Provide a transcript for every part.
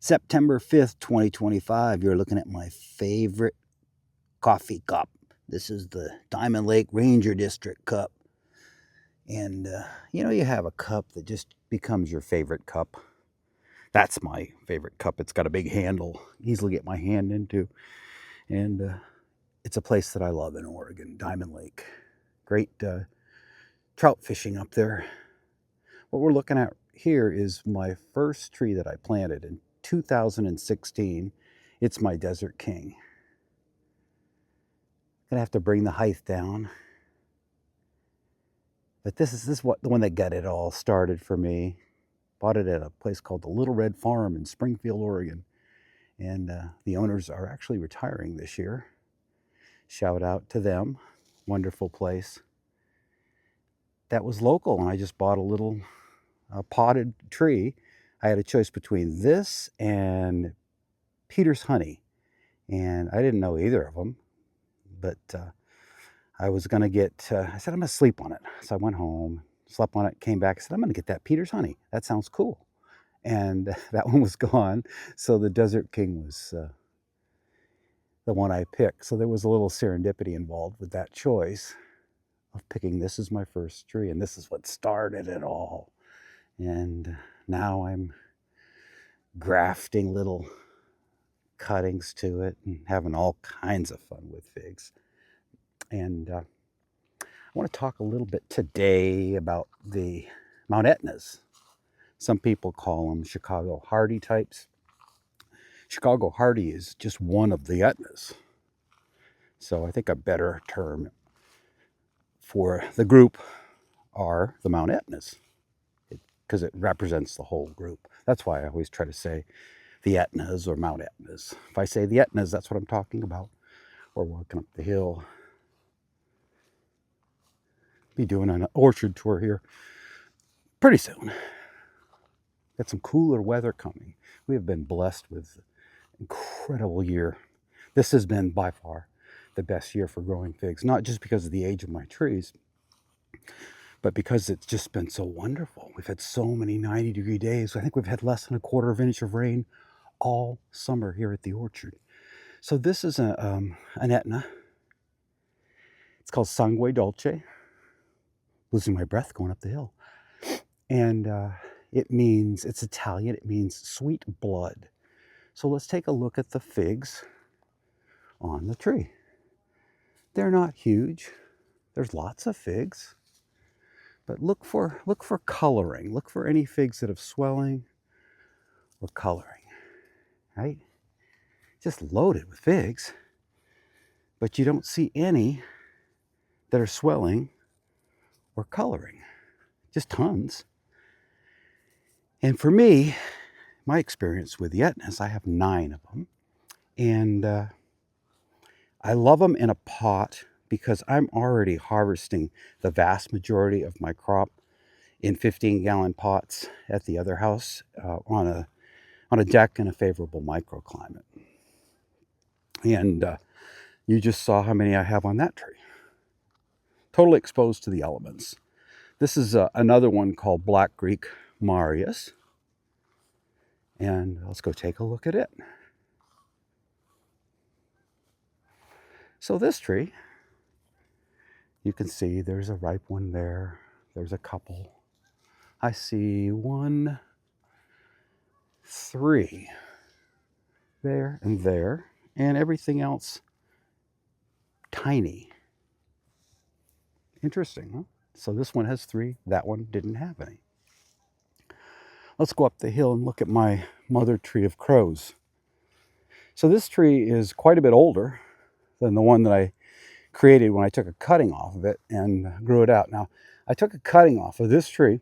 September 5th, 2025. You're looking at my favorite coffee cup. This is the Diamond Lake Ranger District cup. And, you have a cup that just becomes your favorite cup. That's my favorite cup. It's got a big handle, easily get my hand into. And it's a place that I love in Oregon, Diamond Lake. Great trout fishing up there. What we're looking at here is my first tree that I planted in 2016. It's my Desert King. Gonna have to bring the height down. But this is what the one that got it all started for me. Bought it at a place called the Little Red Farm in Springfield, Oregon. And the owners are actually retiring this year. Shout out to them. Wonderful place. That was local, and I just bought a little potted tree. I had a choice between this and Peter's honey, and I didn't know either of them, but I was going to get, I said, I'm going to sleep on it. So I went home, slept on it, came back, I said, I'm going to get that Peter's honey. That sounds cool. And that one was gone. So the Desert King was the one I picked. So there was a little serendipity involved with that choice of picking this as my first tree. And this is what started it all. And now I'm grafting little cuttings to it and having all kinds of fun with figs. And I want to talk a little bit today about the Mount Etnas. Some people call them Chicago hardy types. Chicago hardy is just one of the Etnas. So I think a better term for the group are the Mount Etnas, because it represents the whole group. That's why I always try to say the Etnas or Mount Etnas. If I say the Etnas, that's what I'm talking about. We're walking up the hill. Be doing an orchard tour here pretty soon. Got some cooler weather coming. We have been blessed with an incredible year. This has been by far the best year for growing figs, not just because of the age of my trees, but because it's just been so wonderful. We've had so many 90-degree days. I think we've had less than a quarter of an inch of rain all summer here at the orchard. So this is an Etna. It's called Sangue Dolce. Losing my breath going up the hill. And it means, it's Italian, it means sweet blood. So let's take a look at the figs on the tree. They're not huge. There's lots of figs. But look for coloring. Look for any figs that have swelling or coloring, right? Just loaded with figs. But you don't see any that are swelling or coloring. Just tons. And for me, my experience with the Etnas, I have 9 of them. And I love them in a pot because I'm already harvesting the vast majority of my crop in 15-gallon pots at the other house on a deck in a favorable microclimate. And you just saw how many I have on that tree. Totally exposed to the elements. This is another one called Black Greek Marius. And let's go take a look at it. So this tree, you can see there's a ripe one there. There's a couple. I see 1, 3 there and there, and everything else tiny. Interesting, huh? So this one has 3, that one didn't have any. Let's go up the hill and look at my mother tree of crows. So this tree is quite a bit older than the one that I created when I took a cutting off of it and grew it out. Now, I took a cutting off of this tree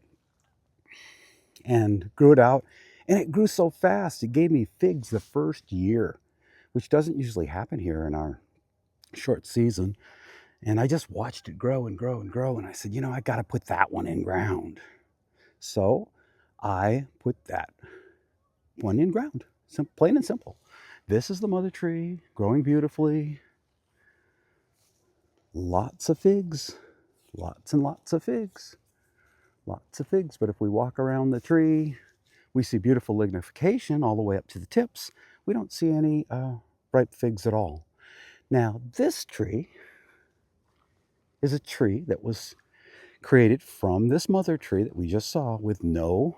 and grew it out, and it grew so fast. It gave me figs the first year, which doesn't usually happen here in our short season. And I just watched it grow and grow and grow. And I said, I got to put that one in ground. So I put that one in ground, plain and simple. This is the mother tree, growing beautifully. Lots of figs, lots and lots of figs, lots of figs. But if we walk around the tree, We see beautiful lignification all the way up to the tips. We don't see any ripe figs at all. Now, this tree is a tree that was created from this mother tree that we just saw with no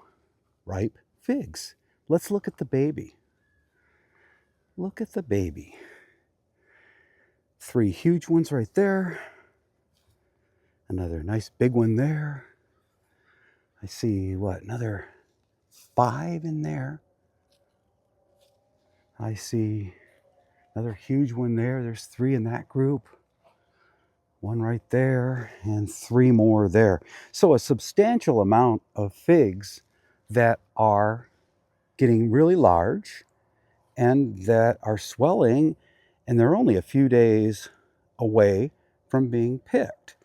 ripe figs. Let's look at the baby. Look at the baby. 3 huge ones right there. Another nice big one there. I see, what, another 5 in there. I see another huge one there. There's 3 in that group. 1 right there, and 3 more there. So a substantial amount of figs that are getting really large and that are swelling, and they're only a few days away from being picked.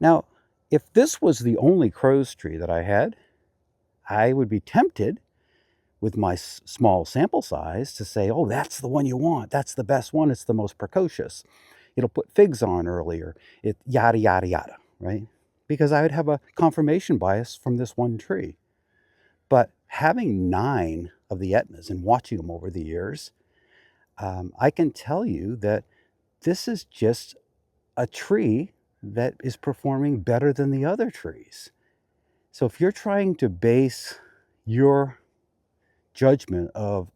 Now, if this was the only crow's tree that I had, I would be tempted with my small sample size to say, oh, that's the one you want. That's the best one. It's the most precocious. It'll put figs on earlier. It yada, yada, yada, right? Because I would have a confirmation bias from this one tree. But having 9 of the Etnas and watching them over the years, I can tell you that this is just a tree that is performing better than the other trees. So if you're trying to base your judgment of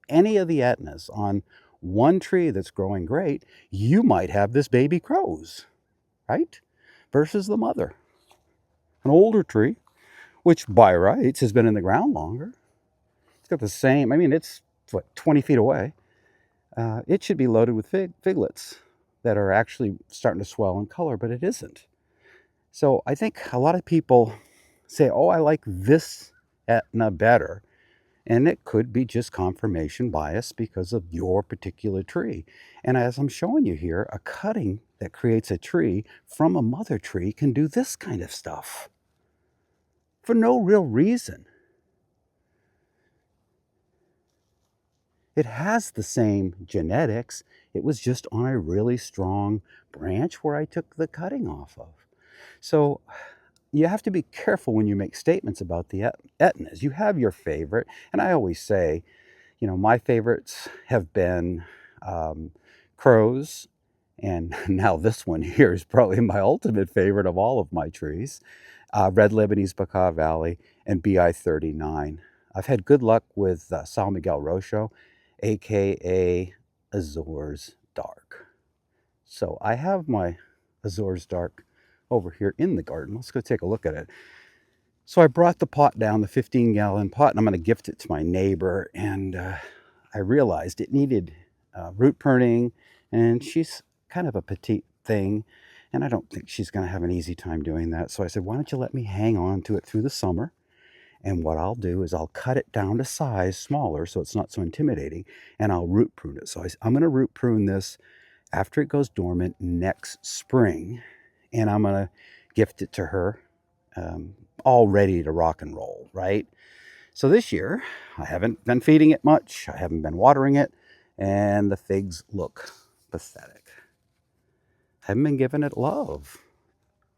any of the Etnas on one tree that's growing great, you might have this baby crows, right? Versus the mother. An older tree, which by rights has been in the ground longer. It's got the same, I mean, it's, what, 20 feet away. It should be loaded with figlets that are actually starting to swell in color, but it isn't. So I think a lot of people say, oh, I like this Etna better. And it could be just confirmation bias because of your particular tree. And as I'm showing you here, a cutting that creates a tree from a mother tree can do this kind of stuff for no real reason. It has the same genetics. It was just on a really strong branch where I took the cutting off of. So you have to be careful when you make statements about the Etnas. You have your favorite, and I always say, you know, my favorites have been crows, and now this one here is probably my ultimate favorite of all of my trees. Red Lebanese Baca Valley and BI 39. I've had good luck with San Miguel Rocho, aka Azores Dark. So I have my Azores Dark over here in the garden. Let's go take a look at it. So I brought the pot down, the 15-gallon pot, and I'm going to gift it to my neighbor. And I realized it needed root pruning, and she's kind of a petite thing, and I don't think she's going to have an easy time doing that. So I said, why don't you let me hang on to it through the summer? And what I'll do is I'll cut it down to size smaller so it's not so intimidating, and I'll root prune it. So I'm going to root prune this after it goes dormant next spring, and I'm going to gift it to her all ready to rock and roll, right? So this year, I haven't been feeding it much. I haven't been watering it, and the figs look pathetic. I haven't been giving it love.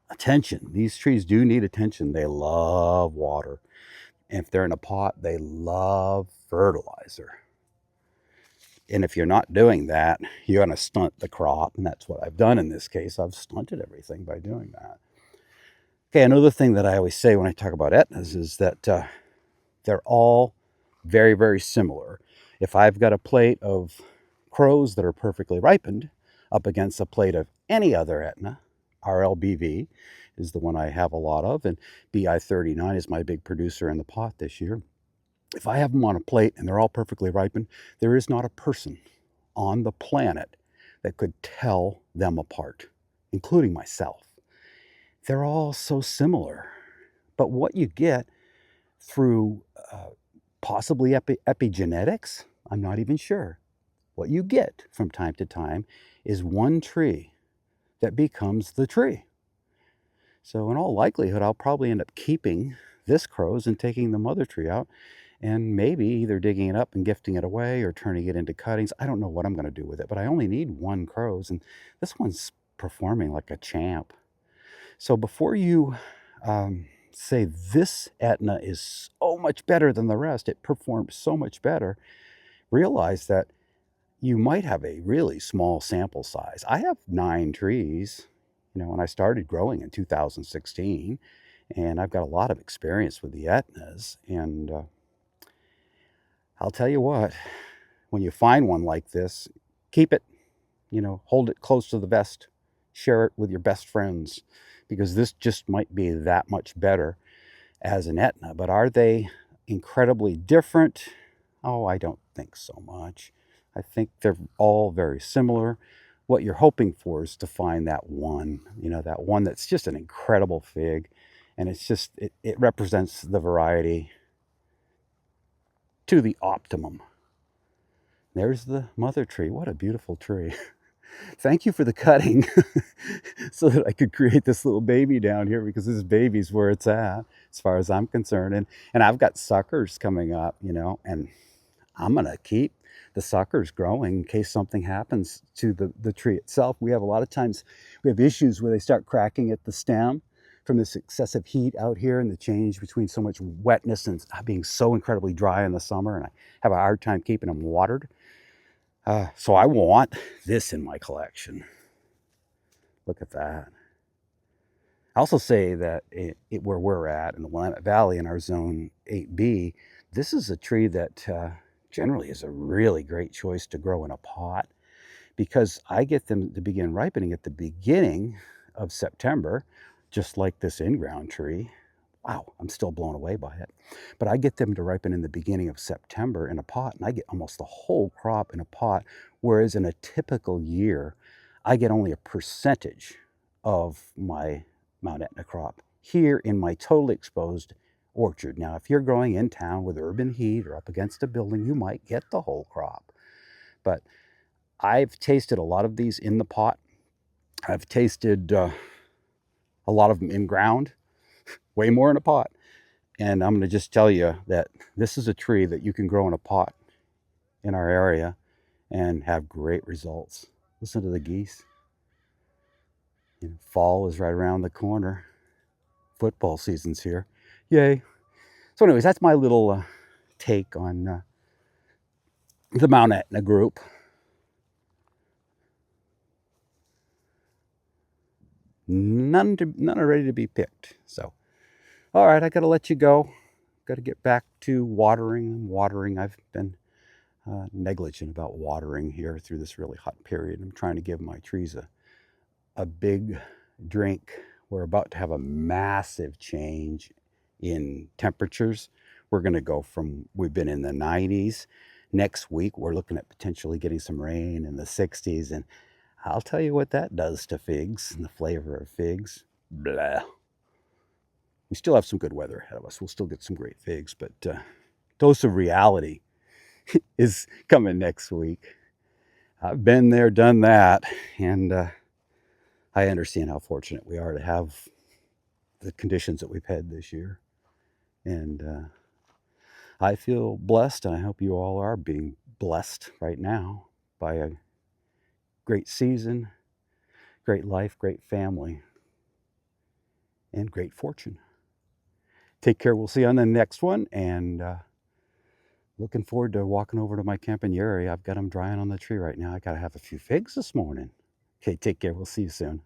Attention. These trees do need attention. They love water. And if they're in a pot, they love fertilizer. And if you're not doing that, you're going to stunt the crop. And that's what I've done in this case. I've stunted everything by doing that. Okay, another thing that I always say when I talk about Etnas is that they're all very, very similar. If I've got a plate of crows that are perfectly ripened up against a plate of any other Etna, RLBV is the one I have a lot of, and BI 39 is my big producer in the pot this year. If I have them on a plate and they're all perfectly ripened, there is not a person on the planet that could tell them apart, including myself. They're all so similar. But what you get through possibly epigenetics, I'm not even sure. What you get from time to time is one tree that becomes the tree. So in all likelihood, I'll probably end up keeping this crow's and taking the mother tree out and maybe either digging it up and gifting it away or turning it into cuttings. I don't know what I'm going to do with it, but I only need one crow's, and this one's performing like a champ. So before you say this Etna is so much better than the rest, it performs so much better, realize that you might have a really small sample size. I have 9 trees, when I started growing in 2016, and I've got a lot of experience with the Etnas. And I'll tell you what, when you find one like this, keep it, hold it close to the vest, share it with your best friends, because this just might be that much better as an Etna. But are they incredibly different? Oh, I don't think so much. I think they're all very similar. What you're hoping for is to find that one, that one that's just an incredible fig. And it's just, it represents the variety to the optimum. There's the mother tree. What a beautiful tree. Thank you for the cutting so that I could create this little baby down here, because this baby's where it's at as far as I'm concerned. And I've got suckers coming up, and I'm going to keep the suckers growing in case something happens to the tree itself. We have a lot of times, we have issues where they start cracking at the stem from this excessive heat out here and the change between so much wetness and being so incredibly dry in the summer. And I have a hard time keeping them watered. So I want this in my collection. Look at that. I also say that where we're at in the Willamette Valley in our zone 8B, this is a tree that generally is a really great choice to grow in a pot, because I get them to begin ripening at the beginning of September, just like this in-ground tree. Wow, I'm still blown away by it. But I get them to ripen in the beginning of September in a pot, and I get almost the whole crop in a pot, whereas in a typical year, I get only a percentage of my Mount Etna crop here in my totally exposed orchard. Now, if you're growing in town with urban heat or up against a building, you might get the whole crop. But I've tasted a lot of these in the pot. I've tasted a lot of them in ground, way more in a pot. And I'm going to just tell you that this is a tree that you can grow in a pot in our area and have great results. Listen to the geese. Fall is right around the corner. Football season's here. Yay. So anyways, that's my little take on the Mount Etna group. None are ready to be picked. So, all right, I got to let you go. Got to get back to watering. I've been negligent about watering here through this really hot period. I'm trying to give my trees a big drink. We're about to have a massive change in temperatures. We're going to go from, we've been in the 90s. Next week, we're looking at potentially getting some rain in the 60s. And I'll tell you what that does to figs and the flavor of figs. Blah. We still have some good weather ahead of us. We'll still get some great figs, but dose of reality is coming next week. I've been there, done that, and I understand how fortunate we are to have the conditions that we've had this year. And I feel blessed, and I hope you all are being blessed right now by a great season, great life, great family, and great fortune. Take care. We'll see you on the next one, and looking forward to walking over to my campaniere. I've got them drying on the tree right now. I got to have a few figs this morning. Okay, take care. We'll see you soon.